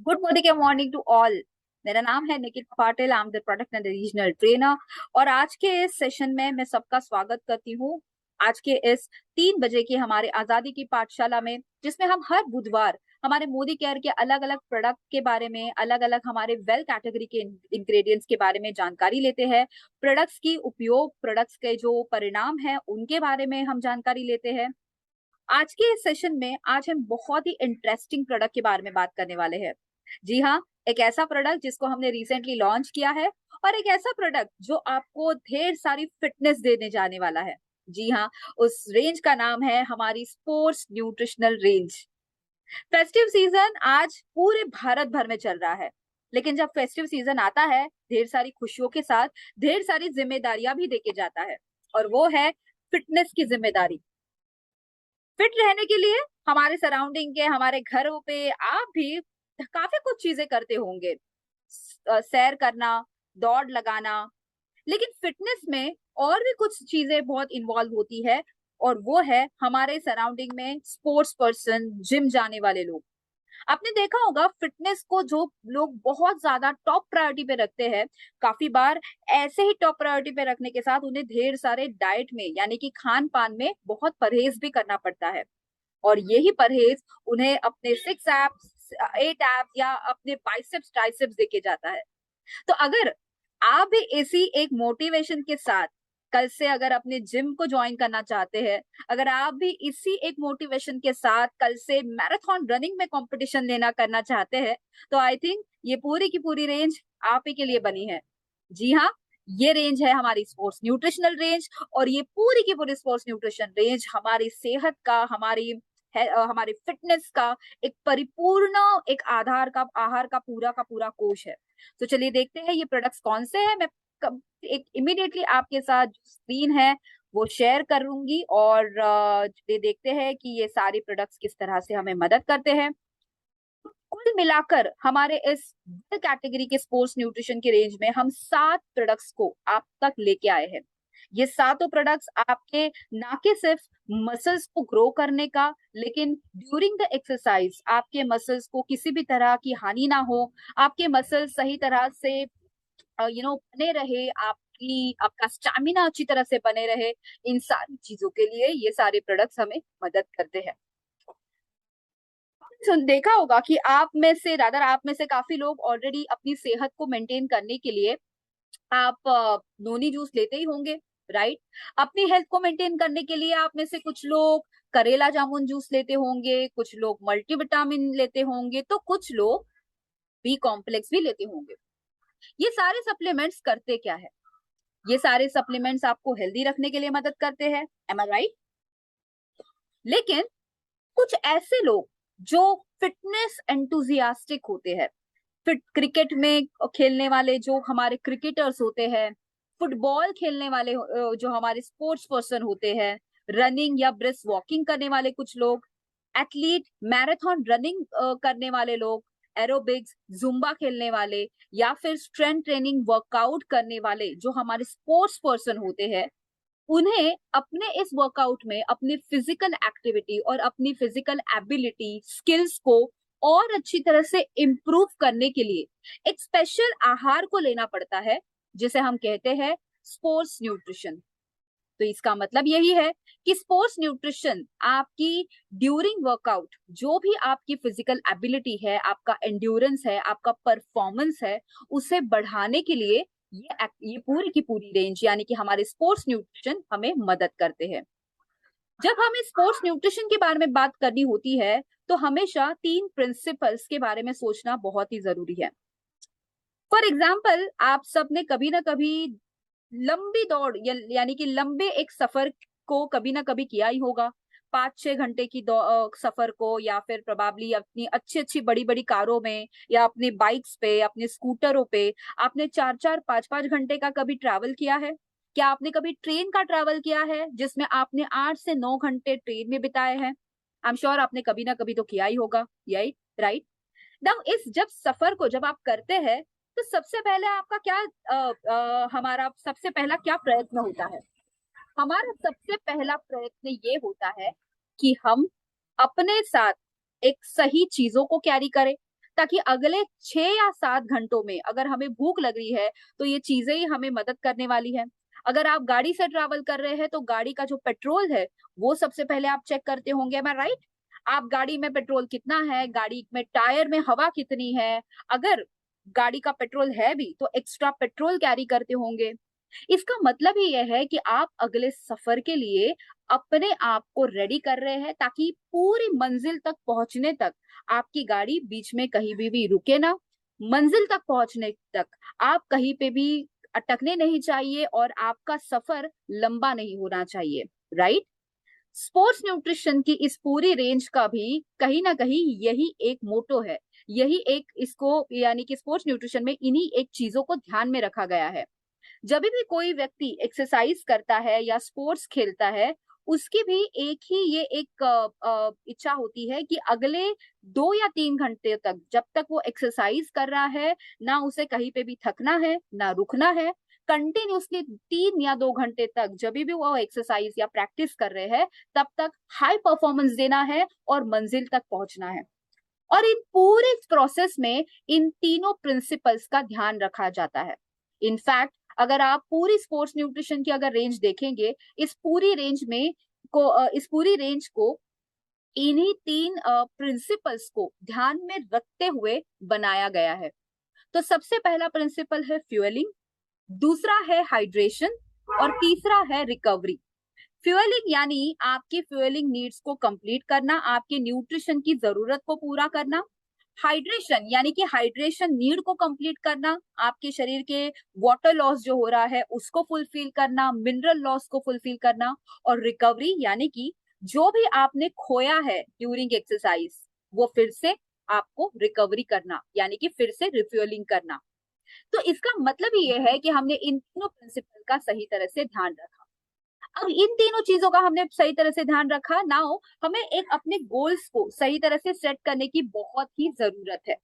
Good morning to all. मेरा नाम है Nikhil Patil. I am the product and regional trainer. और आज के इस सेशन में मैं सबका स्वागत करती हूँ। आज के इस 3 बजे की हमारे आजादी की पाठशाला में, जिसमें हम हर बुधवार हमारे मोदी केयर के अलग अलग प्रोडक्ट के बारे में, अलग अलग हमारे वेल कैटेगरी के इंग्रेडिएंट्स के बारे में जानकारी लेते हैं। प्रोडक्ट्स की उपयोग, प्रोडक्ट्स के जो परिणाम है उनके बारे में हम जानकारी लेते हैं। आज के इस सेशन में आज हम बहुत ही इंटरेस्टिंग प्रोडक्ट के बारे में बात करने वाले हैं। जी हाँ, एक ऐसा प्रोडक्ट जिसको हमने रिसेंटली लॉन्च किया है, और एक ऐसा प्रोडक्ट जो आपको ढेर सारी फिटनेस देने जाने वाला है। जी हाँ, उस रेंज का नाम है हमारी sports nutritional range. Festive season आज पूरे भारत भर में चल रहा है, लेकिन जब फेस्टिव सीजन आता है, ढेर सारी खुशियों के साथ ढेर सारी जिम्मेदारियां भी देके जाता है, और वो है फिटनेस की जिम्मेदारी। फिट रहने के लिए हमारे सराउंडिंग के, हमारे घरों पे आप भी काफी कुछ चीजें करते होंगे। सैर करना, दौड़ लगाना। लेकिन फिटनेस में और भी कुछ चीजें बहुत इन्वॉल्व होती है, और वो है हमारे सराउंडिंग में स्पोर्ट्स पर्सन, जिम जाने वाले लोग। आपने देखा होगा फिटनेस को जो लोग बहुत ज्यादा टॉप प्रायोरिटी पे रखते हैं, काफी बार ऐसे ही टॉप प्रायोरिटी पे रखने के साथ उन्हें ढेर सारे डाइट में, यानी कि खान पान में बहुत परहेज भी करना पड़ता है। और यही परहेज उन्हें अपने 6 एप्स, 8 एप्स या अपने बाइसेप्स ट्राइसेप्स देके जाता है। तो अगर आप भी इसी एक मोटिवेशन के साथ कल से अगर अपने जिम को ज्वाइन करना चाहते हैं, अगर आप भी इसी एक मोटिवेशन के साथ कल से मैराथन रनिंग में कंपटीशन लेना करना चाहते हैं, तो आई थिंक ये पूरी की पूरी रेंज आप ही के लिए बनी है। जी हाँ, ये रेंज है हमारी स्पोर्ट्स न्यूट्रिशनल रेंज। और ये पूरी की पूरी स्पोर्ट्स न्यूट्रिशन रेंज हमारी सेहत का, हमारी फिटनेस का एक परिपूर्ण, एक आहार का पूरा कोश है। तो चलिए देखते हैं ये प्रोडक्ट्स कौन से हैं। मैं एक इमीडिएटली आपके साथ स्क्रीन है वो शेयर करूंगी, और ये देखते हैं कि ये सारे प्रोडक्ट्स किस तरह से हमें मदद करते हैं। कुल मिलाकर हमारे इस कैटेगरी के स्पोर्ट्स न्यूट्रिशन की रेंज में हम 7 प्रोडक्ट्स को आप तक लेके आए हैं। ये सातों प्रोडक्ट्स आपके ना के सिर्फ मसल्स को ग्रो करने का, लेकिन ड्यूरिंग द एक्सरसाइज आपके मसल्स को किसी भी तरह की हानि ना हो, आपके मसल्स सही तरह से बने रहे, आपकी आपका स्टैमिना अच्छी तरह से बने रहे। इन सारी चीजों के लिए ये सारे प्रोडक्ट्स हमें मदद करते हैं। सुन देखा होगा कि आप में से काफी लोग ऑलरेडी अपनी सेहत को मेंटेन करने के लिए आप नोनी जूस लेते ही होंगे, राइट। अपनी हेल्थ को मेंटेन करने के लिए आप में से कुछ लोग करेला जामुन जूस लेते होंगे, कुछ लोग मल्टीविटामिन लेते होंगे, तो कुछ लोग बी कॉम्प्लेक्स भी लेते होंगे। ये सारे सप्लीमेंट्स करते क्या है? ये सारे सप्लीमेंट्स आपको हेल्दी रखने के लिए मदद करते हैं, एम आई राइट। लेकिन कुछ ऐसे लोग जो फिटनेस एंथुजियास्टिक होते हैं, फिट क्रिकेट में खेलने वाले जो हमारे क्रिकेटर्स होते हैं, फुटबॉल खेलने वाले जो हमारे स्पोर्ट्स पर्सन होते हैं, रनिंग या ब्रिस्क वॉकिंग करने वाले कुछ लोग, एथलीट, मैराथन रनिंग करने वाले लोग, एरोबिक्स, जुम्बा खेलने वाले, या फिर स्ट्रेंथ ट्रेनिंग वर्कआउट करने वाले जो हमारे स्पोर्ट्स पर्सन होते हैं, उन्हें अपने इस वर्कआउट में अपनी फिजिकल एक्टिविटी और अपनी फिजिकल एबिलिटी, स्किल्स को और अच्छी तरह से इम्प्रूव करने के लिए एक स्पेशल आहार को लेना पड़ता है, जिसे हम कहते हैं स्पोर्ट्स न्यूट्रिशन। तो इसका मतलब यही है कि स्पोर्ट्स न्यूट्रिशन आपकी ड्यूरिंग वर्कआउट जो भी आपकी फिजिकल एबिलिटी है, आपका एंड्योरेंस है, आपका परफॉर्मेंस है, उसे बढ़ाने के लिए ये पूरी की पूरी रेंज, यानी कि हमारे स्पोर्ट्स न्यूट्रिशन हमें मदद करते हैं। जब हमें स्पोर्ट्स न्यूट्रिशन के बारे में बात करनी होती है, तो हमेशा 3 प्रिंसिपल्स के बारे में सोचना बहुत ही जरूरी है। फॉर एग्जाम्पल, आप सबने कभी ना कभी लंबी दौड़ यानी कि लंबे एक सफर को कभी ना कभी किया ही होगा। 5-6 घंटे की सफर को, या फिर प्रोबेबली अपनी अच्छी अच्छी बड़ी बड़ी कारों में, या अपने बाइक्स पे, अपने स्कूटरों पे आपने 4-4 5-5 घंटे का कभी ट्रैवल किया है? क्या आपने कभी ट्रेन का ट्रैवल किया है जिसमें आपने 8 से 9 घंटे ट्रेन में बिताए हैं? आई एम श्योर आपने कभी ना कभी तो किया ही होगा, यही राइट। नाउ इस जब सफर को जब आप करते हैं, तो सबसे पहले आपका क्या हमारा सबसे पहला क्या प्रयत्न होता है? हमारा सबसे पहला प्रयत्न ये होता है कि हम अपने साथ एक सही चीजों को कैरी करें। ताकि अगले 6 या 7 घंटों में अगर हमें भूख लग रही है तो ये चीजें ही हमें मदद करने वाली है। अगर आप गाड़ी से ट्रैवल कर रहे हैं तो गाड़ी का जो पेट्रोल है वो सबसे पहले आप चेक करते होंगे, एम आई राइट? आप गाड़ी में पेट्रोल कितना है, गाड़ी में टायर में हवा कितनी है, अगर गाड़ी का पेट्रोल है भी तो एक्स्ट्रा पेट्रोल कैरी करते होंगे। इसका मतलब ही यह है कि आप अगले सफर के लिए अपने आप को रेडी कर रहे हैं ताकि पूरी मंजिल तक पहुंचने तक आपकी गाड़ी बीच में कहीं भी रुके ना। मंजिल तक पहुंचने तक आप कहीं पे भी अटकने नहीं चाहिए और आपका सफर लंबा नहीं होना चाहिए, राइट? स्पोर्ट्स न्यूट्रिशन की इस पूरी रेंज का भी कहीं ना कहीं यही एक मोटो है, यही एक इसको यानी कि स्पोर्ट्स न्यूट्रिशन में इन्हीं एक चीजों को ध्यान में रखा गया है। जब भी कोई व्यक्ति एक्सरसाइज करता है या स्पोर्ट्स खेलता है, उसकी भी एक ही ये एक इच्छा होती है कि अगले 2 या 3 घंटे तक जब तक वो एक्सरसाइज कर रहा है, ना उसे कहीं पे भी थकना है ना रुकना है। कंटिन्यूसली 3 या 2 घंटे तक जब भी वो एक्सरसाइज या प्रैक्टिस कर रहे हैं तब तक हाई परफॉर्मेंस देना है और मंजिल तक पहुंचना है। और इन पूरे प्रोसेस में इन तीनों प्रिंसिपल्स का ध्यान रखा जाता है। इनफैक्ट अगर आप पूरी स्पोर्ट्स न्यूट्रिशन की अगर रेंज देखेंगे, इस पूरी रेंज को इन्हीं तीन प्रिंसिपल्स को ध्यान में रखते हुए बनाया गया है। तो सबसे पहला प्रिंसिपल है फ्यूएलिंग, दूसरा है हाइड्रेशन और तीसरा है रिकवरी। फ्यूएलिंग यानी आपकी फ्यूएलिंग नीड्स को कंप्लीट करना, आपके न्यूट्रिशन की जरूरत को पूरा करना। हाइड्रेशन यानी कि हाइड्रेशन नीड को कंप्लीट करना, आपके शरीर के वाटर लॉस जो हो रहा है उसको फुलफिल करना, मिनरल लॉस को फुलफिल करना। और रिकवरी यानी कि जो भी आपने खोया है ड्यूरिंग एक्सरसाइज वो फिर से आपको रिकवरी करना, यानी कि फिर से रिफ्यूलिंग करना। तो इसका मतलब ये है कि हमने इन तीनों प्रिंसिपल का सही तरह से ध्यान रखा। अब इन तीनों चीजों का हमने सही तरह से ध्यान रखा, नाउ हमें एक अपने गोल्स को सही तरह से सेट करने की बहुत ही जरूरत है।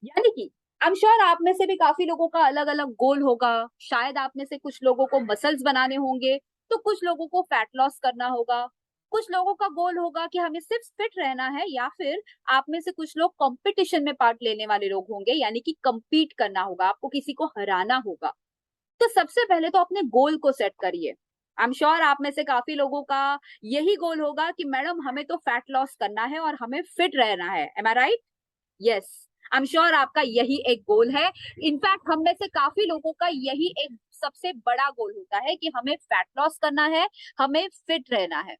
यानी कि आई एम श्योर आप में से भी काफी लोगों का अलग अलग गोल होगा। शायद आप में से कुछ लोगों को मसल्स बनाने होंगे, तो कुछ लोगों को फैट लॉस करना होगा, कुछ लोगों का गोल होगा कि हमें सिर्फ फिट रहना है, या फिर आप में से कुछ लोग कंपटीशन में पार्ट लेने वाले लोग होंगे, यानी कि compete करना होगा, आपको किसी को हराना होगा। तो सबसे पहले तो अपने गोल को सेट करिए। आई एम श्योर आप में से काफी लोगों का यही गोल होगा कि मैडम हमें तो फैट लॉस करना है और हमें फिट रहना है, am I right? Yes, I am sure आपका यही एक गोल है। इनफैक्ट हम में से काफी लोगों का यही एक सबसे बड़ा गोल होता है कि हमें फैट लॉस करना है, हमें फिट रहना है।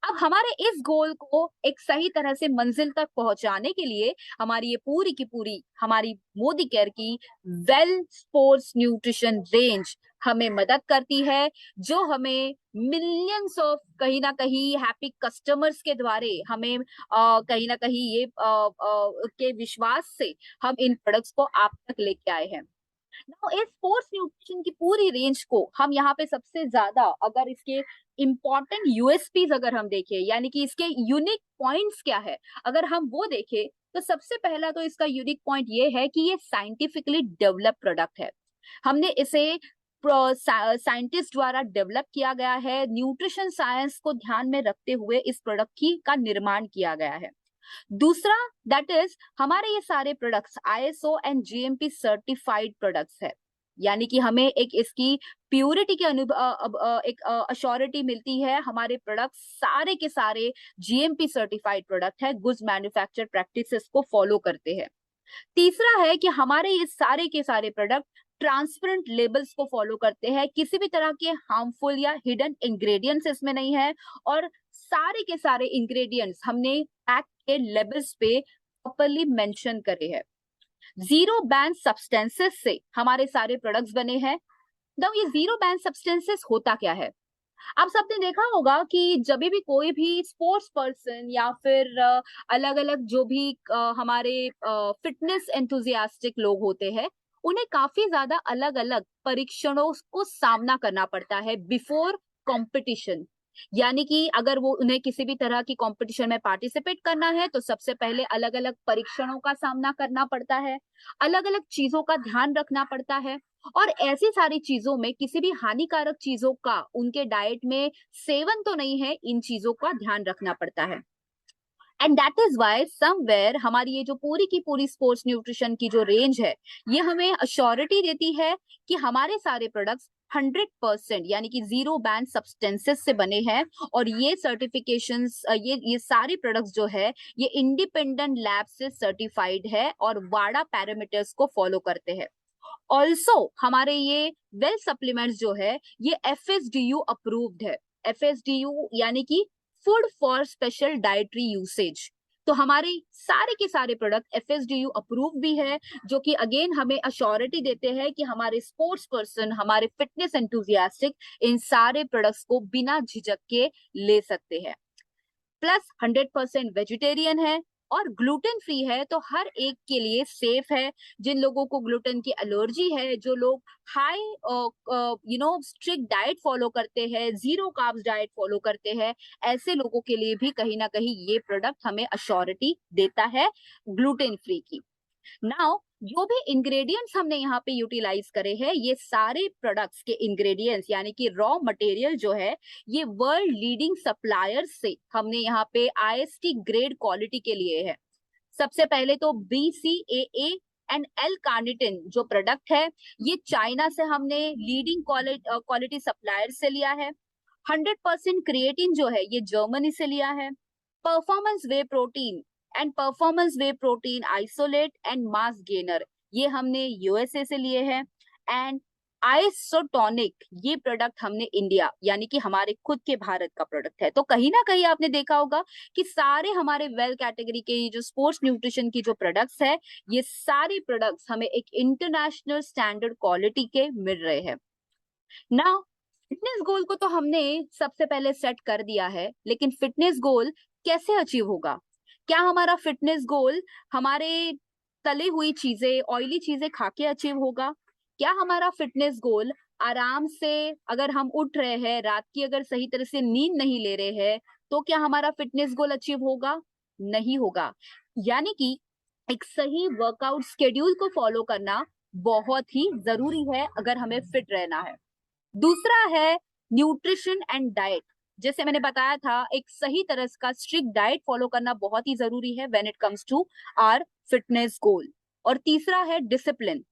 अब हमारे इस गोल को एक सही तरह से मंजिल तक पहुंचाने के लिए हमारी ये पूरी की पूरी हमारी मोदी केयर की वेल स्पोर्ट्स न्यूट्रिशन रेंज हमें मदद करती है, जो हमें मिलियंस ऑफ कहीं ना कहीं हैप्पी कस्टमर्स के द्वारे हमें कहीं ना कहीं ये के विश्वास से हम इन प्रोडक्ट्स को आप तक लेके आए हैं। इस स्पोर्ट्स न्यूट्रिशन की पूरी रेंज को हम यहाँ पे सबसे ज्यादा अगर इसके इंपॉर्टेंट यूएसपीज अगर हम देखें, यानी कि इसके यूनिक पॉइंट्स क्या है, अगर हम वो देखें तो सबसे पहला तो इसका यूनिक पॉइंट ये है कि ये साइंटिफिकली डेवलप प्रोडक्ट है। हमने इसे साइंटिस्ट द्वारा डेवलप किया गया है, न्यूट्रिशन साइंस को ध्यान में रखते हुए इस प्रोडक्ट की का निर्माण किया गया है। दूसरा, दैट इज हमारे ये सारे products ISO and GMP certified products है, यानी कि हमें एक इसकी प्योरिटी की एक अश्योरिटी मिलती है। हमारे प्रोडक्ट सारे के सारे जीएमपी सर्टिफाइड प्रोडक्ट है, गुड्स मैन्युफैक्चर प्रैक्टिसेस को फॉलो करते हैं। तीसरा है कि हमारे ये सारे के सारे प्रोडक्ट ट्रांसपेरेंट लेबल्स को फॉलो करते हैं, किसी भी तरह के हार्मफुल या हिडन इंग्रेडिएंट्स इसमें नहीं है, और सारे के सारे इंग्रेडिएंट्स हमने पैक के लेबल्स पे प्रॉपरली मेंशन करे हैं। जीरो बैन सब्सटेंसेस से हमारे सारे प्रोडक्ट्स बने हैं। तो ये जीरो बैन सब्सटेंसेस होता क्या है? आप सबने देखा होगा कि जब भी कोई भी स्पोर्ट्स पर्सन या फिर अलग अलग जो भी हमारे फिटनेस एंथुजियास्टिक लोग होते हैं, उन्हें काफी ज्यादा अलग अलग परीक्षणों को सामना करना पड़ता है बिफोर कंपटीशन। यानी कि अगर वो उन्हें किसी भी तरह की कंपटीशन में पार्टिसिपेट करना है तो सबसे पहले अलग अलग परीक्षणों का सामना करना पड़ता है, अलग अलग चीजों का ध्यान रखना पड़ता है, और ऐसी सारी चीजों में किसी भी हानिकारक चीजों का उनके डाइट में सेवन तो नहीं है, इन चीजों का ध्यान रखना पड़ता है। And that is why somewhere हमारी ये जो पूरी की पूरी स्पोर्ट्स न्यूट्रिशन की जो रेंज है, ये हमें अश्योरिटी देती है कि हमारे सारे प्रोडक्ट्स 100% यानी कि जीरो बैन सब्सटेंसेस से बने हैं। और ये सर्टिफिकेशंस, ये सारे प्रोडक्ट्स जो है ये इंडिपेंडेंट लैब से सर्टिफाइड है और वाडा पैरामीटर्स को फॉलो करते हैं। ऑल्सो हमारे ये वेल सप्लीमेंट्स जो है ये FSDU अप्रूव्ड है। FSDU यानी कि food for special dietary usage. तो हमारे सारे के सारे प्रोडक्ट FSDU अप्रूव भी है, जो कि अगेन हमें अश्योरिटी देते हैं कि हमारे स्पोर्ट्स पर्सन, हमारे फिटनेस एंथुजियास्टिक इन सारे प्रोडक्ट्स को बिना झिझक के ले सकते हैं। प्लस 100% वेजिटेरियन है और ग्लूटेन फ्री है, तो हर एक के लिए सेफ है। जिन लोगों को ग्लूटेन की एलर्जी है, जो लोग हाई स्ट्रिक्ट डाइट फॉलो करते हैं, जीरो कार्ब्स डाइट फॉलो करते हैं, ऐसे लोगों के लिए भी कहीं ना कहीं ये प्रोडक्ट हमें अश्योरिटी देता है ग्लूटेन फ्री की। नाउ जो भी इंग्रेडिएंट्स हमने यहाँ पे यूटिलाइज करे हैं, ये सारे प्रोडक्ट्स के इंग्रेडिएंट्स यानी कि रॉ मटेरियल जो है ये वर्ल्ड लीडिंग सप्लायर्स से हमने यहाँ पे IST ग्रेड क्वालिटी के लिए है। सबसे पहले तो BCAA एंड L कार्निटिन जो प्रोडक्ट है ये चाइना से हमने लीडिंग क्वालिटी सप्लायर से लिया है। 100% क्रिएटिन जो है ये जर्मनी से लिया है। Performance way protein and performance way protein isolate and mass gainer ये हमने USA से लिए हैं। एंड आइसोटोनिक ये प्रोडक्ट हमने इंडिया यानी कि हमारे खुद के भारत का प्रोडक्ट है। तो कहीं ना कहीं आपने देखा होगा कि सारे हमारे वेल कैटेगरी के जो स्पोर्ट्स न्यूट्रिशन की जो प्रोडक्ट्स है, ये सारे प्रोडक्ट्स हमें एक इंटरनेशनल स्टैंडर्ड क्वालिटी के मिल रहे हैं। ना फिटनेस गोल को तो हमने सबसे पहले सेट कर दिया है, लेकिन फिटनेस गोल कैसे अचीव होगा? क्या हमारा फिटनेस गोल हमारे तली हुई चीजें, ऑयली चीजें खा के अचीव होगा? क्या हमारा फिटनेस गोल आराम से अगर हम उठ रहे हैं, रात की अगर सही तरह से नींद नहीं ले रहे हैं, तो क्या हमारा फिटनेस गोल अचीव होगा? नहीं होगा। यानी कि एक सही वर्कआउट शेड्यूल को फॉलो करना बहुत ही जरूरी है अगर हमें फिट रहना है। दूसरा है न्यूट्रिशन एंड डाइट। जैसे मैंने बताया था, एक सही तरह का स्ट्रिक्ट डाइट फॉलो करना बहुत ही जरूरी है when it comes to our fitness goal. और तीसरा है डिसिप्लिन।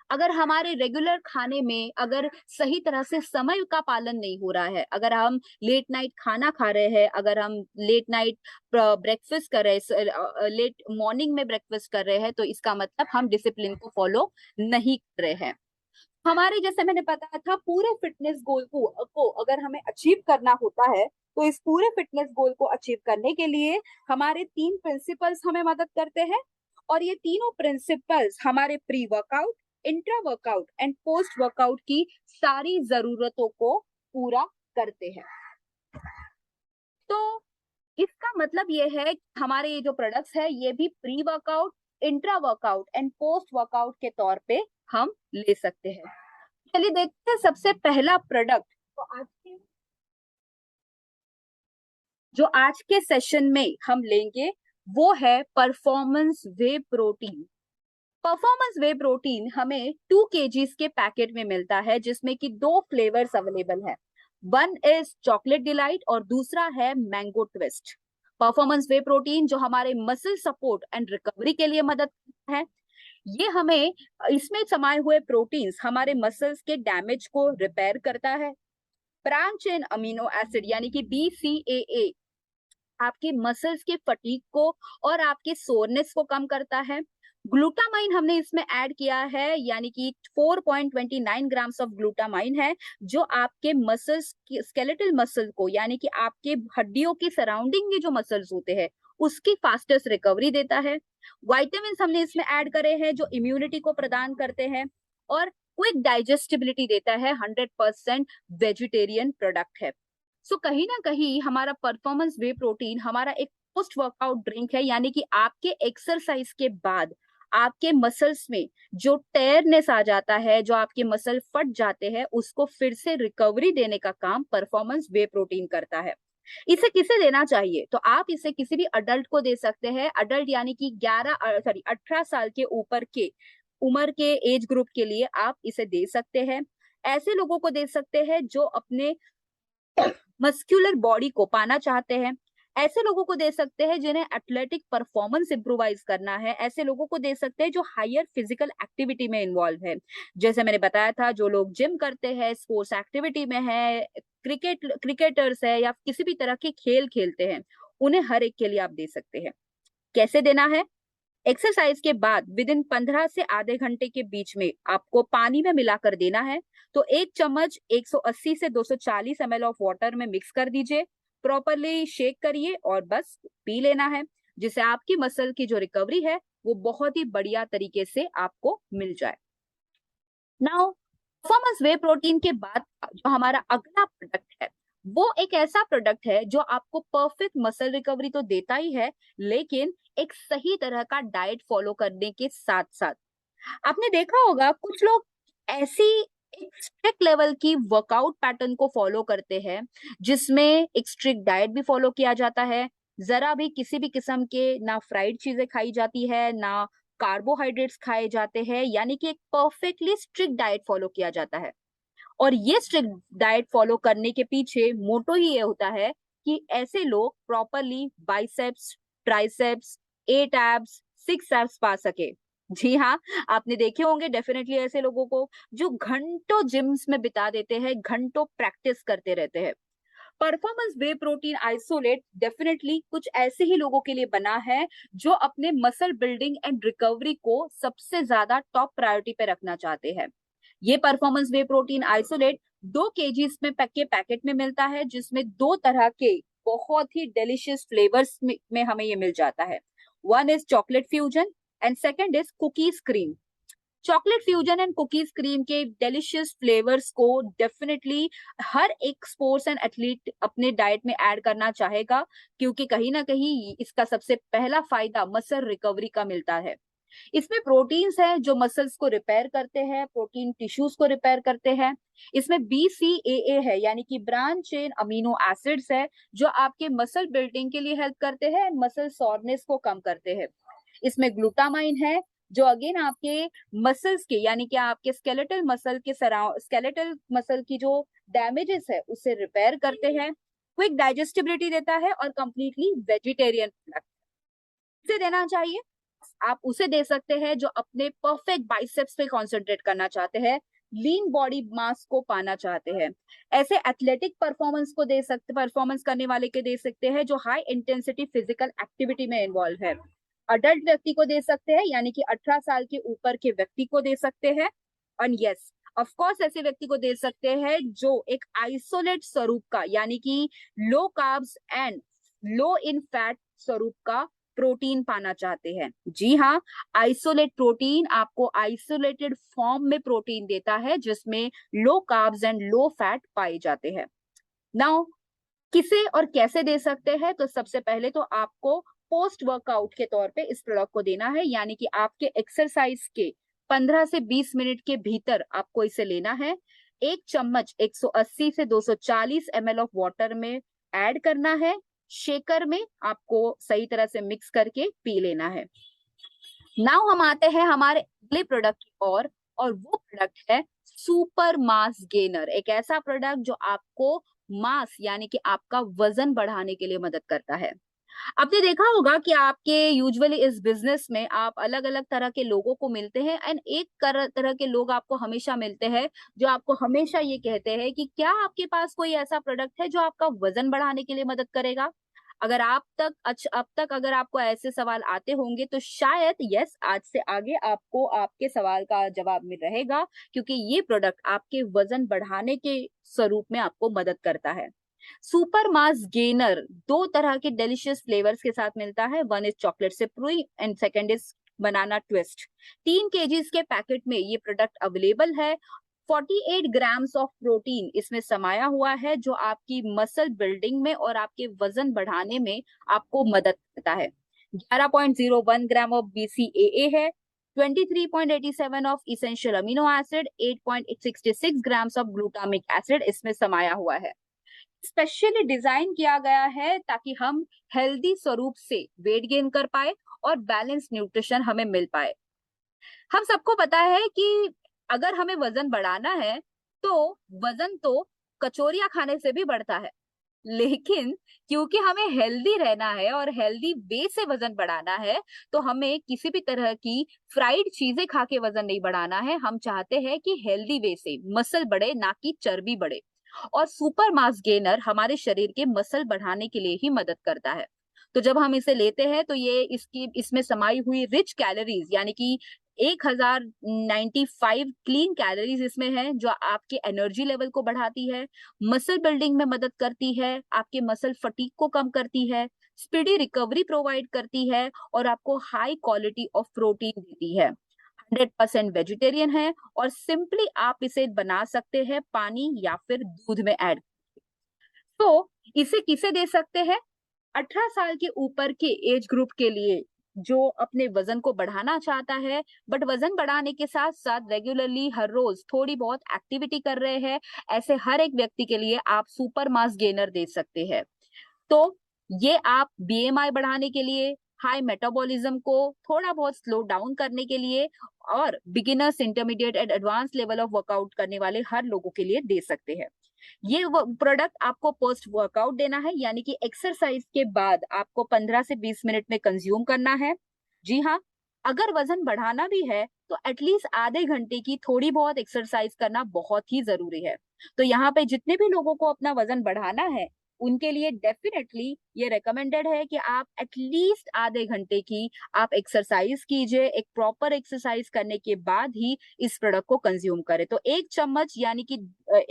अगर हमारे रेगुलर खाने में अगर सही तरह से समय का पालन नहीं हो रहा है, अगर हम लेट नाइट खाना खा रहे हैं, अगर हम लेट नाइट ब्रेकफास्ट कर रहे हैं, लेट मॉर्निंग में ब्रेकफास्ट कर रहे हैं, तो इसका मतलब हम डिसिप्लिन को फॉलो नहीं कर रहे हैं। हमारे जैसे मैंने बताया था, पूरे फिटनेस गोल को अगर हमें अचीव करना होता है, तो इस पूरे फिटनेस गोल को अचीव करने के लिए हमारे 3 प्रिंसिपल्स हमें मदद करते हैं। और ये तीनों प्रिंसिपल्स हमारे pre workout, intra workout and post workout की सारी जरूरतों को पूरा करते हैं। तो इसका मतलब ये है कि हमारे ये जो प्रोडक्ट्स है ये भी pre workout, intra workout and post workout के तौर पे हम ले सकते हैं। चलिए देखते हैं सबसे पहला प्रोडक्ट। तो आज के सेशन में हम लेंगे वो है परफॉर्मेंस वे प्रोटीन। परफॉर्मेंस वे प्रोटीन हमें 2 kgs के पैकेट में मिलता है, जिसमें कि 2 फ्लेवर्स अवेलेबल है। वन इज चॉकलेट डिलाइट और दूसरा है मैंगो ट्विस्ट। परफॉर्मेंस वे प्रोटीन जो हमारे मसल सपोर्ट एंड रिकवरी के लिए मदद करता है। ये हमें, इसमें समाये हुए प्रोटीन्स हमारे मसल्स के डैमेज को रिपेयर करता है। ब्रांच चेन अमीनो एसिड यानी कि BCAA आपके मसल्स के फटीग को और आपके सोरनेस को कम करता है। ग्लूटामाइन हमने इसमें ऐड किया है, यानी कि 4.29 ग्राम्स ऑफ ग्लूटामाइन है, जो आपके मसल्स, स्केलेटल मसल को, यानी कि आपके हड्डियों के सराउंडिंग में जो मसल्स होते हैं उसकी फास्टेस्ट रिकवरी देता है। विटामिन हमने इसमें ऐड करे हैं जो इम्यूनिटी को प्रदान करते हैं और क्विक डाइजेस्टिबिलिटी देता है। 100% वेजिटेरियन प्रोडक्ट है। सो कहीं ना कहीं हमारा परफॉर्मेंस वे प्रोटीन हमारा एक पोस्ट वर्कआउट ड्रिंक है, यानी कि आपके एक्सरसाइज के बाद आपके मसल्स में जो टेयरनेस आ जाता है, जो आपके मसल फट जाते हैं, उसको फिर से रिकवरी देने का काम परफॉर्मेंस वे प्रोटीन करता है। इसे किसे देना चाहिए? तो आप इसे किसी भी अडल्ट को दे सकते हैं। अडल्ट यानी कि 18 साल के ऊपर के उम्र के एज ग्रुप के लिए आप इसे दे सकते हैं। ऐसे लोगों को दे सकते हैं जो अपने मस्कुलर बॉडी को पाना चाहते हैं, ऐसे लोगों को दे सकते हैं जिन्हें एथलेटिक परफॉर्मेंस इंप्रूवाइज करना है, ऐसे लोगों को दे सकते हैं जो हायर फिजिकल एक्टिविटी में इन्वॉल्व है। जैसे मैंने बताया था, जो लोग जिम करते हैं, स्पोर्ट्स एक्टिविटी में है, क्रिकेटर्स है या किसी भी तरह के खेल खेलते हैं, उन्हें हर एक के लिए आप दे सकते हैं। कैसे देना है? एक्सरसाइज के बाद विद इन 15 से आधे घंटे के बीच में आपको पानी में मिलाकर देना है। तो एक चम्मच 180 से 240 ml ऑफ वाटर में मिक्स कर दीजिए, प्रॉपरली शेक करिए और बस पी लेना है, जिससे आपकी मसल की जो रिकवरी है वो बहुत ही बढ़िया तरीके से आपको मिल जाए। नाउ परफॉर्मेंस वे प्रोटीन के बाद जो हमारा अगला प्रोडक्ट है, वो एक ऐसा प्रोडक्ट है जो आपको परफेक्ट मसल रिकवरी तो देता ही है, लेकिन एक सही तरह का डाइट फॉलो करने के साथ साथ आपने देखा होगा कुछ लोग ऐसी एक स्ट्रिक्ट लेवल की वर्कआउट पैटर्न को फॉलो करते हैं जिसमें एक स्ट्रिक्ट डाइट भी फॉलो किया जाता है, जरा भी किसी भी किस्म के ना फ्राइड चीजें खाई जाती है ना कार्बोहाइड्रेट्स खाए जाते हैं, यानी कि एक परफेक्टली स्ट्रिक्ट डाइट फॉलो किया जाता है। और ये स्ट्रिक्ट डाइट फॉलो करने के पीछे मोटो ही ये होता है कि ऐसे लोग properly biceps, triceps, 8 abs, 6 abs पा सके। जी हाँ, आपने देखे होंगे डेफिनेटली ऐसे लोगों को जो घंटों जिम्स में बिता देते हैं, घंटों प्रैक्टिस करते रहते हैं। परफॉर्मेंस वे प्रोटीन आइसोलेट डेफिनेटली कुछ ऐसे ही लोगों के लिए बना है जो अपने मसल बिल्डिंग एंड रिकवरी को सबसे ज्यादा टॉप प्रायोरिटी पे रखना चाहते हैं। ये परफॉर्मेंस वे प्रोटीन आइसोलेट 2 kg में पैकेट में मिलता है, जिसमें 2 तरह के बहुत ही डिलीशियस फ्लेवर्स में हमें ये मिल जाता है। One is chocolate fusion and second is cookies cream. Chocolate fusion and cookies cream के डिलीशियस फ्लेवर्स को डेफिनेटली हर एक स्पोर्ट्स एंड एथलीट अपने डाइट में ऐड करना चाहेगा, क्योंकि कहीं ना कहीं इसका सबसे पहला फायदा मसल रिकवरी का मिलता है। इसमें प्रोटीन्स है जो मसल्स को रिपेयर करते हैं, प्रोटीन टिश्यूज को रिपेयर करते हैं। इसमें BCAA है, यानी कि ब्रांच चेन अमीनो एसिड्स है जो आपके मसल बिल्डिंग के लिए हेल्प करते हैं एंड मसल सॉरनेस को कम करते हैं। इसमें ग्लूटामाइन है जो अगेन आपके मसल्स के, यानी कि आपके स्केलेटल मसल की जो डैमेजेस है उसे रिपेयर करते हैं, क्विक डाइजेस्टिबिलिटी देता है और कंप्लीटली वेजिटेरियन से देना चाहिए। आप उसे दे सकते हैं जो अपने परफेक्ट बाइसेप्स पे कंसंट्रेट करना चाहते हैं, लीन बॉडी मास को पाना चाहते हैं। ऐसे एथलेटिक परफॉर्मेंस करने वाले के दे सकते हैं जो हाई इंटेंसिटी फिजिकल एक्टिविटी में इन्वॉल्व है। अडल्ट व्यक्ति को दे सकते हैं, यानी कि 18 साल के ऊपर के व्यक्ति को दे सकते हैं। और यस, ऑफ कोर्स ऐसे व्यक्ति को दे सकते हैं जो एक आइसोलेट स्वरूप का, यानी कि low carbs and low in fat स्वरूप का प्रोटीन पाना चाहते हैं। जी हाँ, आइसोलेट प्रोटीन आपको आइसोलेटेड फॉर्म में प्रोटीन देता है जिसमें low carbs and low fat पाए जाते हैं। नाउ किसे और कैसे दे सकते हैं? तो सबसे पहले तो आपको पोस्ट वर्कआउट के तौर पे इस प्रोडक्ट को देना है, यानी कि आपके एक्सरसाइज के 15 से 20 मिनट के भीतर आपको इसे लेना है। एक चम्मच 180 से 240 ml ऑफ वाटर में ऐड करना है, शेकर में आपको सही तरह से मिक्स करके पी लेना है। नाउ हम आते हैं हमारे अगले प्रोडक्ट की और वो प्रोडक्ट है सुपर मास गेनर, एक ऐसा प्रोडक्ट जो आपको मास यानी कि आपका वजन बढ़ाने के लिए मदद करता है। आपने देखा होगा कि आपके यूजुअली इस बिजनेस में आप अलग अलग तरह के लोगों को मिलते हैं एंड एक तरह के लोग आपको हमेशा मिलते हैं जो आपको हमेशा ये कहते हैं कि क्या आपके पास कोई ऐसा प्रोडक्ट है जो आपका वजन बढ़ाने के लिए मदद करेगा। अगर अब तक अगर आपको ऐसे सवाल आते होंगे तो शायद यस, आज से आगे आपको आपके सवाल का जवाब मिल रहेगा, क्योंकि ये प्रोडक्ट आपके वजन बढ़ाने के स्वरूप में आपको मदद करता है। सुपर मास गेनर 2 तरह के डिलीशियस फ्लेवर्स के साथ मिलता है। वन इज चॉकलेट सिप्रुई and second is banana twist. 3 kg के पैकेट में ये प्रोडक्ट अवेलेबल है। 48 ग्राम्स ऑफ प्रोटीन इसमें समाया हुआ है जो आपकी मसल बिल्डिंग में और आपके वजन बढ़ाने में आपको मदद करता है। 11.01 ग्राम ऑफ BCAA है, 23.87 of essential amino acid, 8.66 grams of glutamic acid इसमें समाया हुआ है। स्पेशली डिजाइन किया गया है ताकि हम हेल्दी स्वरूप से वेट गेन कर पाए और बैलेंस न्यूट्रिशन हमें मिल पाए। हम सबको पता है कि अगर हमें वजन बढ़ाना है तो वजन तो कचौरियां खाने से भी बढ़ता है। लेकिन क्योंकि हमें हेल्दी रहना है और हेल्दी वे से वजन बढ़ाना है, तो हमें किसी भी तरह की फ्राइड चीजें खा के वजन नहीं बढ़ाना है। हम चाहते हैं कि हेल्दी वे से मसल बढ़े, ना कि चर्बी बढ़े। और सुपर मास गेनर हमारे शरीर के मसल बढ़ाने के लिए ही मदद करता है। तो जब हम इसे लेते हैं तो ये इसमें समाई हुई रिच कैलोरीज, यानी कि 1095 क्लीन कैलोरीज इसमें है, जो आपके एनर्जी लेवल को बढ़ाती है, मसल बिल्डिंग में मदद करती है, आपके मसल फटीग को कम करती है, स्पीडी रिकवरी प्रोवाइड करती है, और आपको हाई क्वालिटी ऑफ प्रोटीन देती है। 100% वेजिटेरियन है, और सिंपली आप इसे बना सकते हैं पानी या फिर दूध में ऐड। तो इसे किसे दे सकते हैं? 18 साल के ऊपर के एज ग्रुप के लिए, जो अपने वजन को बढ़ाना चाहता है, बट वजन बढ़ाने के साथ साथ रेगुलरली हर रोज थोड़ी बहुत एक्टिविटी कर रहे हैं, ऐसे हर एक व्यक्ति के लिए आप सुपर मास गेनर दे सकते हैं। तो ये आप बीएमआई बढ़ाने के लिए, हाई मेटाबॉलिज्म को थोड़ा बहुत स्लो डाउन करने के लिए, और beginners, intermediate and advance level of workout करने वाले हर लोगों के लिए दे सकते हैं। ये प्रोडक्ट आपको पोस्ट वर्कआउट देना है, यानी कि एक्सरसाइज के बाद आपको 15 से 20 मिनट में कंज्यूम करना है। जी हाँ, अगर वजन बढ़ाना भी है तो एटलीस्ट आधे घंटे की थोड़ी बहुत एक्सरसाइज करना बहुत ही जरूरी है। तो यहाँ पे जितने भी लोगों को अपना वजन बढ़ाना है, उनके लिए डेफिनेटली ये रेकमेंडेड है कि आप एटलीस्ट आधे घंटे की आप एक्सरसाइज कीजिए। एक प्रॉपर एक्सरसाइज करने के बाद ही इस प्रोडक्ट को कंज्यूम करें। तो एक चम्मच यानी कि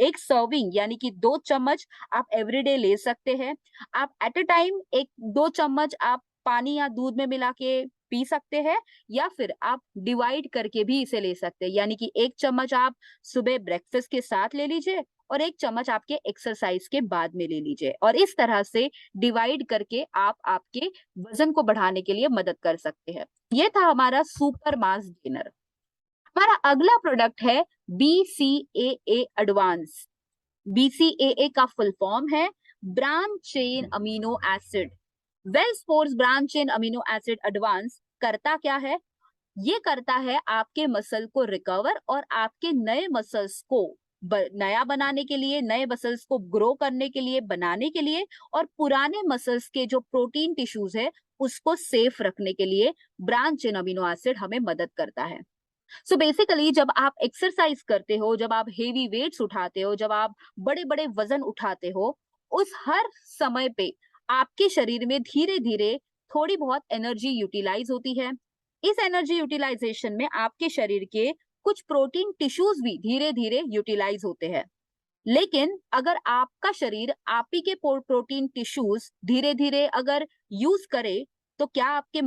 एक सर्विंग यानी कि 2 चम्मच आप एवरीडे ले सकते हैं। आप एट अ टाइम 1-2 चम्मच आप पानी या दूध में मिला के पी सकते हैं, या फिर आप डिवाइड करके भी इसे ले सकते हैं, यानी कि 1 चम्मच आप सुबह ब्रेकफास्ट के साथ ले लीजिए और 1 चम्मच आपके एक्सरसाइज के बाद में ले लीजिए, और इस तरह से डिवाइड करके आप आपके वजन को बढ़ाने के लिए मदद कर सकते हैं। ये था हमारा सुपर मास गेनर। हमारा अगला प्रोडक्ट है BCAA एडवांस। BCAA का फुल फॉर्म है branch chain amino acid. Well sports branch chain amino acid advance करता क्या है? ये करता है आपके मसल को रिकवर और आपके नए मसल्स को नया बनाने के लिए, नए मसल्स को ग्रो करने के लिए, बनाने के लिए, और पुराने मसल्स के जो प्रोटीन टिश्यूज है उसको सेफ रखने के लिए ब्रांच चेन अमीनो एसिड हमें मदद करता है। सो बेसिकली जब आप एक्सरसाइज करते हो, जब आप हेवी वेट्स उठाते हो, जब आप बड़े बड़े वजन उठाते हो, उस हर समय पे आपके शरीर में धीरे धीरे थोड़ी बहुत एनर्जी यूटिलाइज होती है। इस एनर्जी यूटिलाइजेशन में आपके शरीर के कुछ प्रोटीन टिश्यूज भी धीरे धीरे यूटिलाइज होते हैं। लेकिन अगर आपका शरीर आप ही के प्रोटीन टिश्यूज धीरे धीरे अगर यूज करे, तो क्या आपका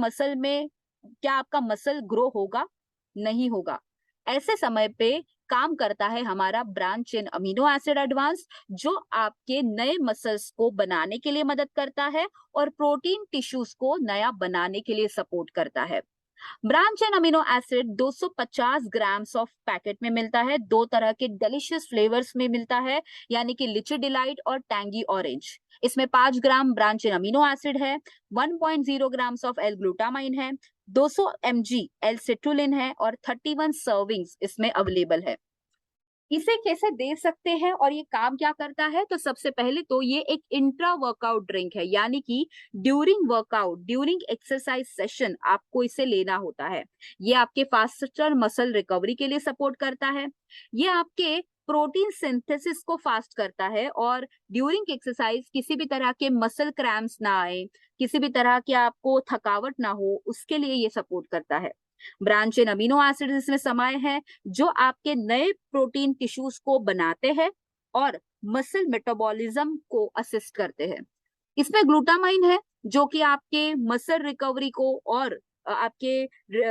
मसल ग्रो होगा? नहीं होगा। ऐसे समय पे काम करता है हमारा branch chain amino acid advance, जो आपके नए मसल्स को बनाने के लिए मदद करता है और प्रोटीन टिश्यूज को नया बनाने के लिए सपोर्ट करता है। Branch and amino acid 250 grams of packet में मिलता है। 2 तरह के डिलीशियस फ्लेवर्स में मिलता है, यानी कि लिची डिलाइट और टैंगी ऑरेंज। इसमें 5 ग्राम ब्रांच एंड अमीनो एसिड है, 1.0 ग्राम्स ऑफ एल ग्लूटामाइन है, 200 mg एल सिट्रुलिन है, और 31 सर्विंग्स इसमें अवेलेबल है। इसे कैसे दे सकते हैं और ये काम क्या करता है? तो सबसे पहले तो ये एक इंट्रा वर्कआउट ड्रिंक है, यानी कि during workout, during exercise session आपको इसे लेना होता है। ये आपके फास्टर मसल रिकवरी के लिए सपोर्ट करता है। ये आपके प्रोटीन सिंथेसिस को फास्ट करता है, और ड्यूरिंग एक्सरसाइज किसी भी तरह के मसल क्रैम्प्स ना आए, किसी भी तरह की आपको थकावट ना हो, उसके लिए ये सपोर्ट करता है। ब्रांच चेन अमीनो एसिड इसमें समाये हैं, जो आपके नए प्रोटीन टिश्यूज को बनाते हैं और मसल मेटाबॉलिज्म को असिस्ट करते हैं। इसमें ग्लूटामाइन है, जो कि आपके मसल रिकवरी को और आपके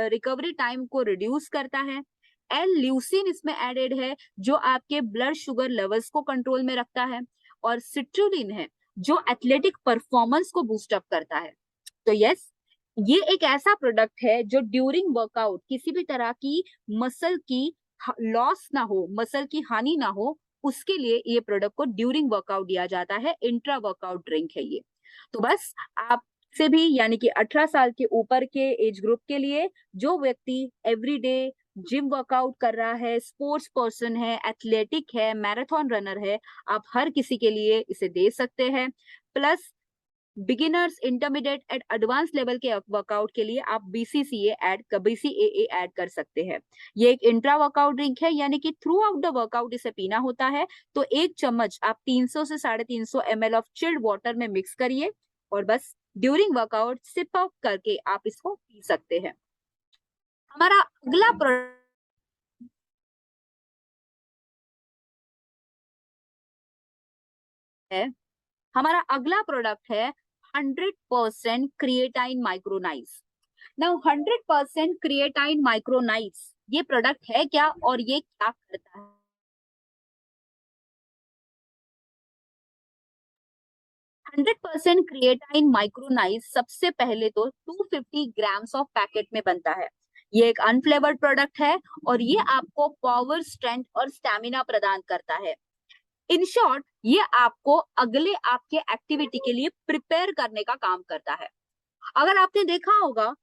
रिकवरी टाइम को रिड्यूस करता है। एल ल्यूसिन इसमें एडेड है, जो आपके ब्लड शुगर लेवल्स को कंट्रोल में रखता है। और सिट्रुलिन है, जो एथलेटिक परफॉर्मेंस को बूस्ट अप करता है। तो यस, ये एक ऐसा प्रोडक्ट है जो ड्यूरिंग वर्कआउट किसी भी तरह की मसल की लॉस ना हो, मसल की हानि ना हो, उसके लिए ये प्रोडक्ट को ड्यूरिंग वर्कआउट दिया जाता है। इंट्रा वर्कआउट ड्रिंक है ये। तो बस आप से भी, यानी कि 18 साल के ऊपर के एज ग्रुप के लिए, जो व्यक्ति एवरीडे जिम वर्कआउट कर रहा है, स्पोर्ट्स पर्सन है, एथलेटिक है, मैराथन रनर है, आप हर किसी के लिए इसे दे सकते हैं। Plus beginners, intermediate and advance level के वर्कआउट के लिए आप बीसीएए ऐड कर सकते हैं। ये एक इंट्रा वर्कआउट ड्रिंक है, यानी कि थ्रू आउट द वर्कआउट इसे पीना होता है। तो एक चम्मच आप 300 से 350 ml ऑफ चिल्ड वाटर में मिक्स करिए और बस ड्यूरिंग वर्कआउट सिप अप करके आप इसको पी सकते हैं। हमारा अगला प्रोडक्ट है हमारा अगला प्रोडक्ट है 100% creatine micronised. Now 100% creatine micronised ये प्रोडक्ट है क्या और ये क्या करता है? 100% क्रिएटाइन माइक्रोनाइज सबसे पहले तो 250 ग्राम्स ऑफ पैकेट में बनता है। ये एक अनफ्लेवर्ड प्रोडक्ट है और ये आपको पावर, स्ट्रेंथ और स्टैमिना प्रदान करता है। इन शॉर्ट, ये आपको अगले आपके एक्टिविटी के लिए प्रिपेयर करने का काम करता है। अगर आपने देखा होगा,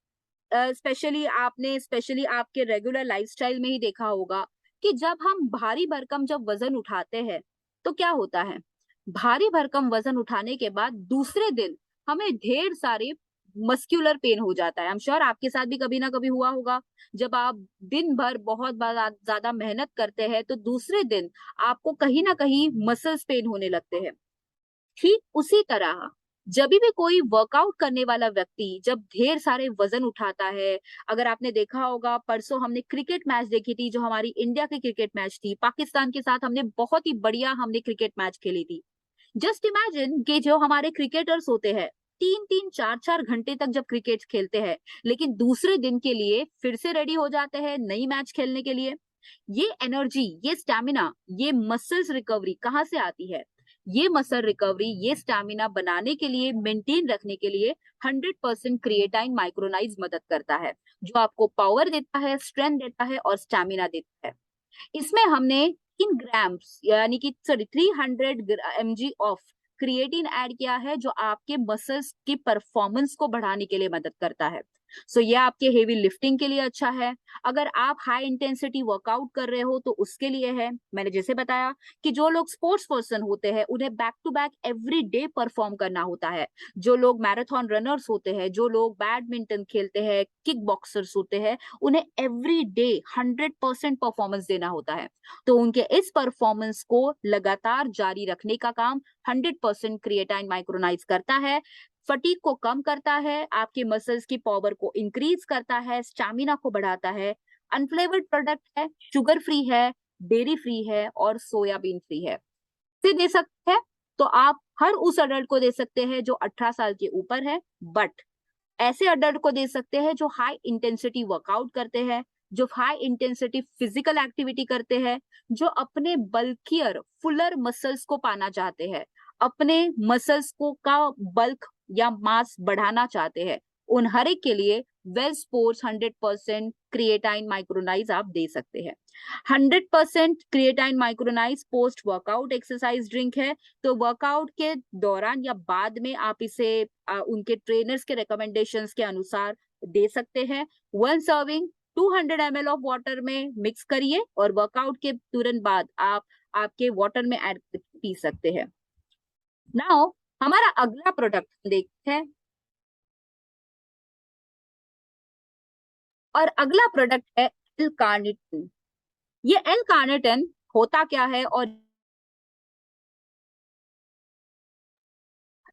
स्पेशली आपके रेगुलर लाइफस्टाइल में ही देखा होगा कि जब हम भारी भरकम जब वजन उठाते हैं तो क्या होता है, भारी भरकम वजन उठाने के बाद दूसरे दिन हमें ढेर सारे मस्क्यूलर पेन हो जाता है। आई एम श्योर आपके साथ भी कभी ना कभी हुआ होगा। जब आप दिन भर बहुत ज्यादा मेहनत करते हैं तो दूसरे दिन आपको कहीं ना कहीं मसल्स पेन होने लगते हैं। ठीक उसी तरह जब भी कोई वर्कआउट करने वाला व्यक्ति जब ढेर सारे वजन उठाता है, अगर आपने देखा होगा परसों हमने क्रिकेट मैच देखी थी, जो हमारी इंडिया की क्रिकेट मैच थी, पाकिस्तान के साथ हमने बहुत ही बढ़िया हमने क्रिकेट मैच खेली थी। जस्ट इमेजिन कि जो हमारे क्रिकेटर्स होते हैं 3-3 4-4 घंटे तक जब क्रिकेट खेलते हैं, लेकिन दूसरे दिन के लिए फिर से रेडी हो जाते हैं नई मैच खेलने के लिए। ये एनर्जी, ये स्टैमिना, ये मसल्स रिकवरी कहाँ से आती है? ये मसल रिकवरी, ये स्टैमिना बनाने के लिए, मेंटेन रखने के लिए 100% क्रिएटाइन माइक्रोनाइज मदद करता है, जो आपको पावर देता है, स्ट्रेंथ देता है और स्टैमिना देता है। इसमें हमने 3 ग्राम्स यानी कि 300 mg ऑफ क्रिएटिन ऐड किया है, जो आपके मसल्स की परफॉर्मेंस को बढ़ाने के लिए मदद करता है। सो ये आपके हेवी लिफ्टिंग के लिए अच्छा है। अगर आप हाई इंटेंसिटी वर्कआउट कर रहे हो तो उसके लिए है। मैंने जैसे बताया कि जो लोग स्पोर्ट्स पर्सन होते हैं उन्हें back to back every day perform करना होता है। जो लोग मैराथन रनर्स होते हैं, जो लोग बैडमिंटन खेलते हैं, किक बॉक्सर्स होते हैं, उन्हें एवरी डे 100% परफॉर्मेंस देना होता है। तो उनके इस परफॉर्मेंस को लगातार जारी रखने का काम 100% क्रिएटाइन माइक्रोनाइज करता है। फटीग को कम करता है, आपके मसल्स की पावर को इंक्रीज करता है, स्टैमिना को बढ़ाता है। अनफ्लेवर्ड प्रोडक्ट है, शुगर फ्री है, डेयरी फ्री है और सोयाबीन फ्री है। से दे सकते हैं तो आप हर उस अडल्ट को दे सकते हैं जो 18 साल के ऊपर है, बट ऐसे अडल्ट को दे सकते हैं जो हाई इंटेंसिटी वर्कआउट करते हैं, जो हाई इंटेंसिटी फिजिकल एक्टिविटी करते हैं, जो अपने बल्कियर फुलर मसल्स को पाना चाहते हैं, अपने मसल्स को का बल्क या मास बढ़ाना चाहते हैं। उन हर एक के लिए वेल स्पोर्ट्स 100% क्रिएटाइन माइक्रोनाइज आप दे सकते हैं। 100% creatine micronise post workout exercise drink है। तो वर्कआउट के दौरान या बाद में आप इसे उनके ट्रेनर्स के रिकमेंडेशंस के अनुसार दे सकते हैं। 1 सर्विंग 200 ml ऑफ वाटर में मिक्स करिए और वर्कआउट के तुरंत बाद आप आपके वाटर में ऐड पी सकते हैं। नाउ हमारा अगला प्रोडक्ट देखते हैं, और अगला प्रोडक्ट है एल कार्निटिन। ये एल कार्निटिन होता क्या है और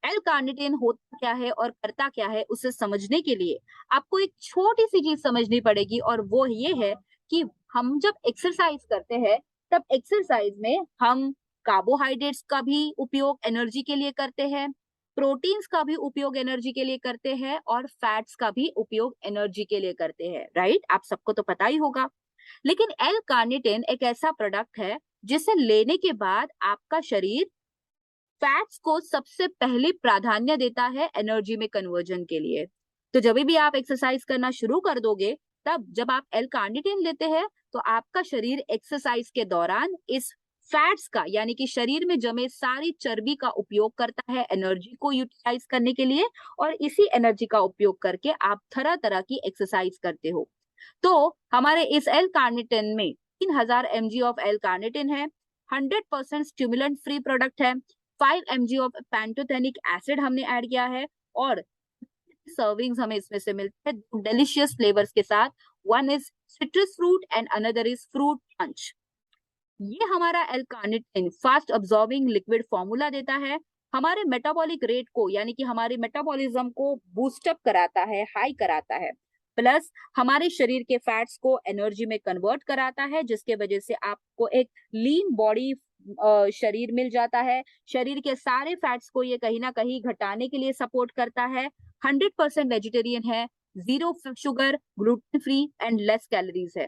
एल कार्निटिन होता क्या है और करता क्या है, उसे समझने के लिए आपको एक छोटी सी चीज समझनी पड़ेगी, और वो ये है कि हम जब एक्सरसाइज करते हैं तब एक्सरसाइज में हम कार्बोहाइड्रेट्स का भी उपयोग एनर्जी के लिए करते हैं, प्रोटीन्स का भी उपयोग एनर्जी के लिए करते हैं और फैट्स का भी उपयोग एनर्जी के लिए करते हैं, राइट? आप सबको तो पता ही होगा। लेकिन एल कार्निटिन एक ऐसा प्रोडक्ट है जिसे लेने के बाद आपका शरीर फैट्स को सबसे पहले प्राधान्य देता है एनर्जी में कन्वर्जन के लिए। तो जब भी आप एक्सरसाइज करना शुरू कर दोगे, तब जब आप एल कार्निटिन लेते हैं तो आपका शरीर एक्सरसाइज के दौरान इस फैट्स का यानी कि शरीर में जमे सारी चर्बी का उपयोग करता है एनर्जी को यूटिलाइज करने के लिए, और इसी एनर्जी का उपयोग करके आप तरह तरह की एक्सरसाइज करते हो। तो हमारे इस एल कार्निटिन में 3000 mg ऑफ एल कार्निटिन है, 100% स्टिमुलेंट फ्री प्रोडक्ट है, 5 mg ऑफ पैंटोथेनिक एसिड हमने ऐड किया है, और सर्विंग्स हमें इसमें से मिलते हैं डिलीशियस फ्लेवर्स के साथ। One is citrus fruit and another is fruit punch. ये हमारा L carnitine fast absorbing liquid formula देता है, हमारे मेटाबॉलिक रेट को यानी कि हमारे मेटाबॉलिज्म को बूस्टअप कराता है, हाई कराता है, प्लस हमारे शरीर के फैट्स को एनर्जी में कन्वर्ट कराता है, जिसके वजह से आपको एक लीन बॉडी शरीर मिल जाता है। शरीर के सारे फैट्स को ये कहीं ना कहीं घटाने के लिए सपोर्ट करता है। 100% वेजिटेरियन है, zero sugar, gluten free and less calories है।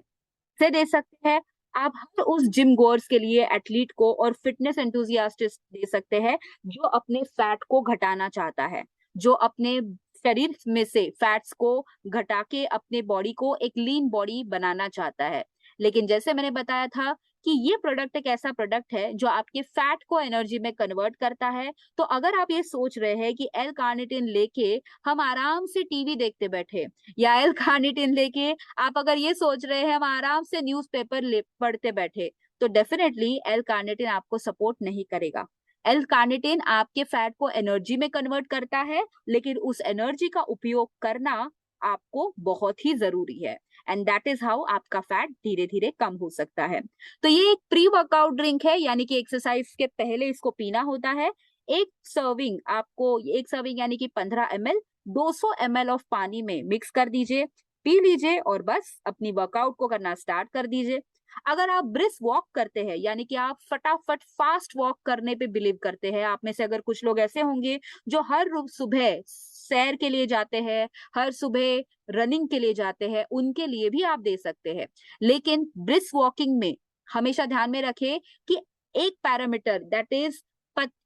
से दे सकते हैं आप हर उस जिम गोअर्स के लिए, एथलीट को और फिटनेस एंथुजियास्ट दे सकते हैं जो अपने फैट को घटाना चाहता है, जो अपने शरीर में से फैट्स को घटा के अपने बॉडी को एक लीन बॉडी बनाना चाहता है। लेकिन जैसे मैंने बताया था कि ये प्रोडक्ट एक ऐसा प्रोडक्ट है जो आपके फैट को एनर्जी में कन्वर्ट करता है। तो अगर आप ये सोच रहे हैं कि एल कार्निटिन लेके हम आराम से टीवी देखते बैठे, या एल कार्निटिन लेके आप अगर ये सोच रहे हैं हम आराम से न्यूज़पेपर पढ़ते बैठे, तो डेफिनेटली एल कार्निटिन आपको सपोर्ट नहीं करेगा। एल कार्निटिन आपके फैट को एनर्जी में कन्वर्ट करता है, लेकिन उस एनर्जी का उपयोग करना आपको बहुत ही जरूरी है, एंड दैट इज हाउ आपका फैट धीरे धीरे कम हो सकता है। तो ये एक प्री वर्कआउट ड्रिंक है, यानी कि एक्सरसाइज के पहले इसको पीना होता है। एक सर्विंग आपको, एक सर्विंग यानी कि 15 ml 200 ml ऑफ पानी में मिक्स कर दीजिए, पी लीजिए और बस अपनी वर्कआउट को करना स्टार्ट कर दीजिए। अगर आप ब्रिस्क वॉक करते हैं, यानी कि आप फटाफट फास्ट वॉक करने पे बिलीव करते हैं, आप में से अगर कुछ लोग ऐसे होंगे जो हर सुबह सैर के लिए जाते हैं, हर सुबह रनिंग के लिए जाते हैं, उनके लिए भी आप दे सकते हैं। लेकिन ब्रिस्क वॉकिंग में हमेशा ध्यान में रखें कि एक पैरामीटर, दैट इज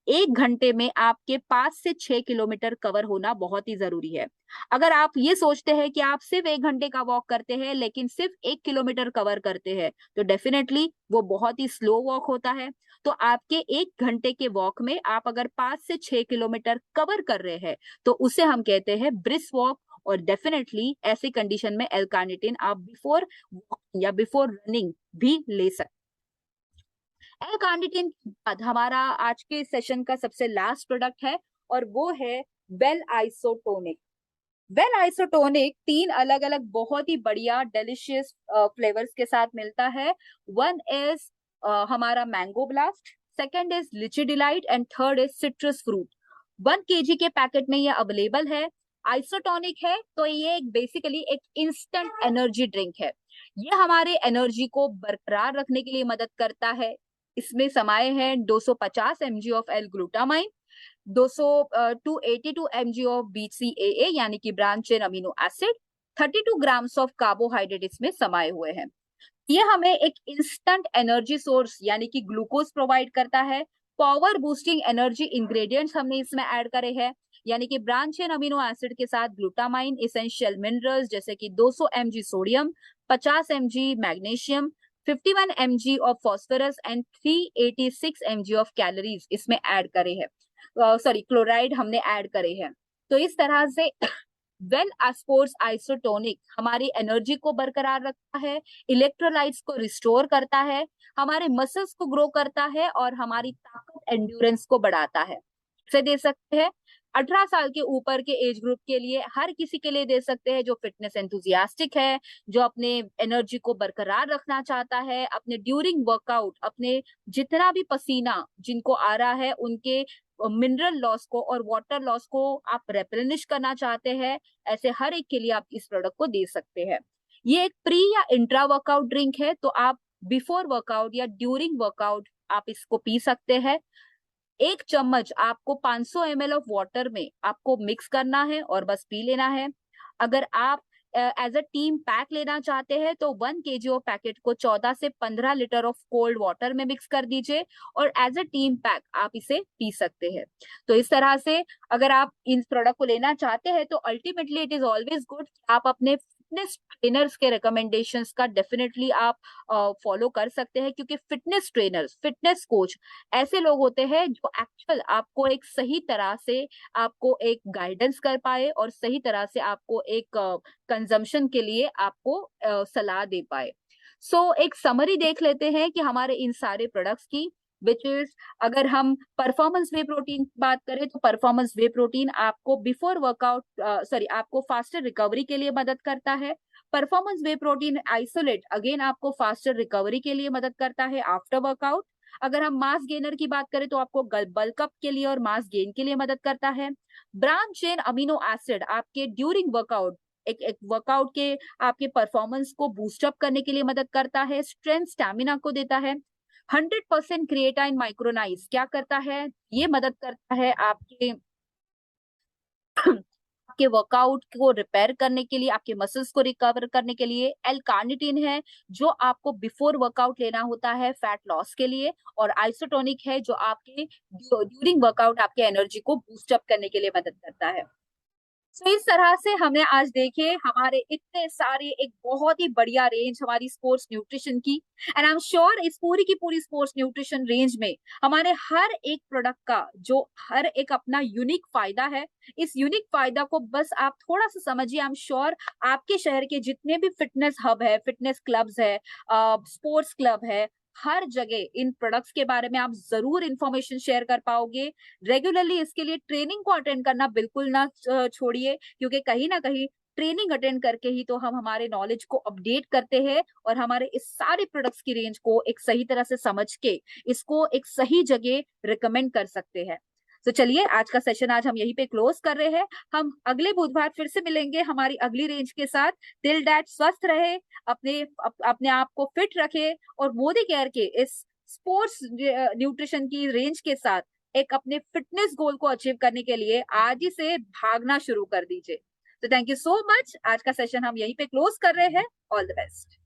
1 घंटे में आपके 5 से 6 किलोमीटर कवर होना बहुत ही जरूरी है। अगर आप ये सोचते हैं कि आप सिर्फ 1 घंटे का वॉक करते हैं लेकिन सिर्फ 1 किलोमीटर कवर करते हैं, तो डेफिनेटली वो बहुत ही स्लो वॉक होता है। तो आपके 1 घंटे के वॉक में आप अगर 5 से 6 किलोमीटर कवर कर रहे हैं, तो उसे हम कहते हैं ब्रिस्क वॉक। और डेफिनेटली ऐसी कंडीशन में एल कार्निटिन आप बिफोर या बिफोर रनिंग भी ले सकते। एल कार्निटिन के बाद हमारा आज के सेशन का सबसे लास्ट प्रोडक्ट है, और वो है वेल आइसोटोनिक। वेल आइसोटोनिक 3 अलग अलग बहुत ही बढ़िया डिलीशियस फ्लेवर्स के साथ मिलता है। वन इज हमारा मैंगो ब्लास्ट, सेकंड इज लिची delight and third is citrus fruit. 1 kg के पैकेट में ये अवेलेबल है। आइसोटोनिक है तो ये एक बेसिकली एक इंस्टेंट एनर्जी ड्रिंक है। ये हमारे एनर्जी को बरकरार रखने के लिए मदद करता है। इसमें समाये हैं 250 mg of L glutamine, 282 mg of BCAA यानी कि branch chain amino acid, 32 grams of carbohydrate इसमें समाये हुए हैं। ये हमें एक इंस्टेंट एनर्जी सोर्स यानी कि ग्लूकोज प्रोवाइड करता है। पावर बूस्टिंग एनर्जी इंग्रेडिएंट्स हमने इसमें ऐड करे हैं, यानी कि ब्रांच चेन अमीनो एसिड के साथ ग्लूटामाइन, इसेंशियल मिनरल्स जैसे कि 200 mg sodium, 50 mg magnesium, 51 mg of phosphorus and 386 mg of calories इसमें ऐड करे हैं, सॉरी क्लोराइड हमने ऐड करे हैं। तो इस तरह से वेल स्पोर्ट्स आइसोटोनिक हमारी एनर्जी को बरकरार रखता है, इलेक्ट्रोलाइट्स को रिस्टोर करता है, हमारे मसल्स को ग्रो करता है और हमारी ताकत एंड्योरेंस को बढ़ाता है। से दे सकते हैं 18 साल के ऊपर के एज ग्रुप के लिए, हर किसी के लिए दे सकते हैं जो फिटनेस एंथुजियास्टिक है, जो अपने एनर्जी को बरकरार रखना चाहता है, अपने ड्यूरिंग वर्कआउट अपने जितना भी पसीना जिनको आ रहा है उनके मिनरल लॉस को और वाटर लॉस को आप रेप्लेनिश करना चाहते हैं, ऐसे हर एक के लिए आप इस प्रोडक्ट को दे सकते हैं। ये एक प्री या इंट्रा वर्कआउट ड्रिंक है, तो आप बिफोर वर्कआउट या ड्यूरिंग वर्कआउट आप इसको पी सकते हैं। 1 चम्मच आपको 500 ml ऑफ वाटर में आपको मिक्स करना है और बस पी लेना है। अगर आप एज अ टीम पैक लेना चाहते हैं तो 1 kg ऑफ पैकेट को 14 से 15 लीटर ऑफ कोल्ड वाटर में मिक्स कर दीजिए और एज अ टीम पैक आप इसे पी सकते हैं। तो इस तरह से अगर आप इन प्रोडक्ट को लेना चाहते हैं तो ultimately it is always good आप अपने फिटनेस ट्रेनर्स के रिकमेंडेशंस का डेफिनेटली आप फॉलो कर सकते हैं, क्योंकि फिटनेस ट्रेनर्स, फिटनेस कोच ऐसे लोग होते हैं जो एक्चुअल आपको एक सही तरह से आपको एक गाइडेंस कर पाए और सही तरह से आपको एक कंजम्पशन के लिए आपको सलाह दे पाए। एक समरी देख लेते हैं कि हमारे इन सारे प्रोडक्ट्स की, विच इज, अगर हम परफॉर्मेंस वे प्रोटीन की बात करें तो परफॉर्मेंस वे प्रोटीन आपको बिफोर वर्कआउट, सॉरी, आपको फास्टर रिकवरी के लिए मदद करता है। परफॉर्मेंस वे प्रोटीन आइसोलेट अगेन आपको फास्टर रिकवरी के लिए मदद करता है आफ्टर वर्कआउट। अगर हम मास गेनर की बात करें तो आपको बल्कअप के लिए और मास गेन के लिए मदद करता है। ब्रांच चेन अमीनो एसिड आपके ड्यूरिंग वर्कआउट, एक वर्कआउट के आपके परफॉर्मेंस को बूस्टअप करने के लिए मदद करता है, स्ट्रेंथ स्टैमिना को देता है। 100% क्रिएटाइन माइक्रोनाइज क्या करता है, ये मदद करता है आपके आपके वर्कआउट को रिपेयर करने के लिए, आपके मसल्स को रिकवर करने के लिए। एल कार्निटीन है जो आपको बिफोर वर्कआउट लेना होता है फैट लॉस के लिए, और आइसोटोनिक है जो आपके ड्यूरिंग वर्कआउट आपके एनर्जी को बूस्ट अप करने के लिए मदद करता है। तो इस तरह से हमने आज देखे हमारे इतने सारे एक बहुत ही बढ़िया रेंज हमारी स्पोर्ट्स न्यूट्रिशन की, एंड आई एम श्योर इस पूरी की पूरी स्पोर्ट्स न्यूट्रिशन रेंज में हमारे हर एक प्रोडक्ट का जो हर एक अपना यूनिक फायदा है, इस यूनिक फायदा को बस आप थोड़ा सा समझिए। आई एम श्योर आपके शहर के जितने भी फिटनेस हब है, फिटनेस क्लब्स है, स्पोर्ट्स क्लब है, हर जगह इन प्रोडक्ट्स के बारे में आप जरूर इंफॉर्मेशन शेयर कर पाओगे। रेगुलरली इसके लिए ट्रेनिंग को अटेंड करना बिल्कुल ना छोड़िए, क्योंकि कहीं ना कहीं ट्रेनिंग अटेंड करके ही तो हम हमारे नॉलेज को अपडेट करते हैं और हमारे इस सारे प्रोडक्ट्स की रेंज को एक सही तरह से समझ के इसको एक सही जगह रिकमेंड कर सकते हैं। तो चलिए आज का सेशन आज हम यहीं पे क्लोज कर रहे हैं। हम अगले बुधवार फिर से मिलेंगे हमारी अगली रेंज के साथ। टिल दैट स्वस्थ रहे, अपने आप को फिट रखे और मोदी केयर के इस स्पोर्ट्स न्यूट्रिशन की रेंज के साथ एक अपने फिटनेस गोल को अचीव करने के लिए आज ही से भागना शुरू कर दीजिए। तो थैंक यू सो मच। आज का सेशन हम यहीं पे क्लोज कर रहे हैं। All the best.